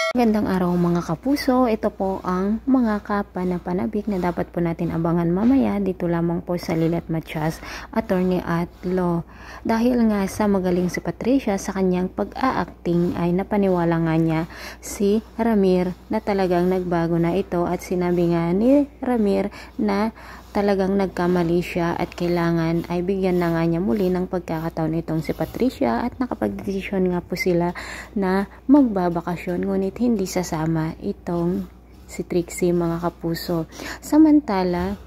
Magandang araw mga kapuso, ito po ang mga kapanapanabik na dapat po natin abangan mamaya dito lamang po sa Lilet Matias, attorney at law. Dahil nga sa magaling si Patricia sa kanyang pag-a-acting ay napaniwala nga niya si Ramir na talagang nagbago na ito at sinabi nga ni Ramir na talagang nagkamali siya at kailangan ay bigyan na nga niya muli ng pagkakataon itong si Patricia at nakapag-desisyon nga po sila na magbabakasyon ngunit hindi sasama itong si Trixie mga kapuso. Samantala,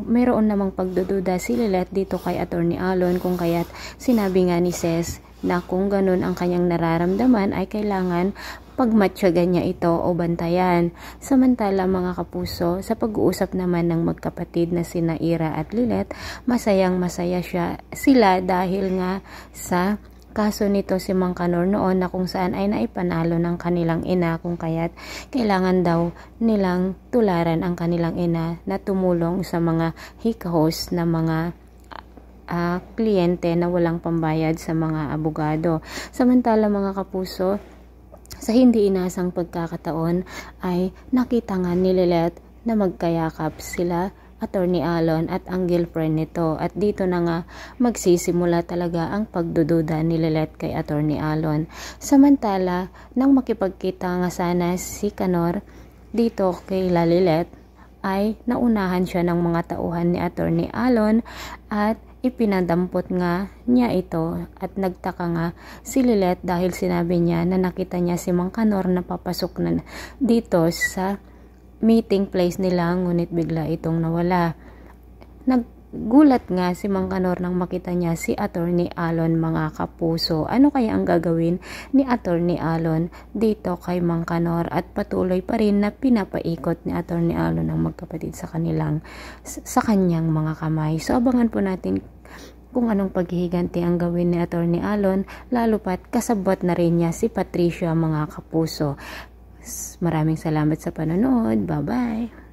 mayroon namang pagdududa si Lilet dito kay Attorney Alon kung kaya't sinabi nga ni Ses na kung ganun ang kanyang nararamdaman ay kailangan pagmatyagan niya ito o bantayan. Samantala mga kapuso, sa pag-uusap naman ng magkapatid na sina Ira at Lilet, masayang masaya sila dahil nga sa kaso nito si Mang Kanor noon na kung saan ay naipanalo ng kanilang ina kung kaya't kailangan daw nilang tularan ang kanilang ina na tumulong sa mga hikahos na mga kliyente na walang pambayad sa mga abogado. Samantala mga kapuso, sa hindi inasang pagkakataon ay nakita nga ni Lilet na magkayakap sila Attorney Alon at ang girlfriend nito at dito na nga magsisimula talaga ang pagdududa ni Lilet kay Attorney Alon. Samantala, nang makipagkita nga sana si Kanor dito kay Lilet ay naunahan siya ng mga tauhan ni Attorney Alon at ipinadampot nga niya ito at nagtaka nga si Lilet dahil sinabi niya na nakita niya si Mang Kanor na papasok na dito sa meeting place nila ngunit bigla itong nawala. Naggulat nga si Mang Kanor nang makita niya si Attorney Alon mga kapuso. Ano kaya ang gagawin ni Attorney Alon dito kay Mang Kanor at patuloy pa rin na pinapaikot ni Attorney Alon ang magkapatid sa kanyang mga kamay. So abangan po natin kung anong paghihiganti ang gawin ni Attorney Alon, lalo pat kasabot na rin niya si Patricia mga kapuso. Maraming salamat sa panonood. Bye-bye!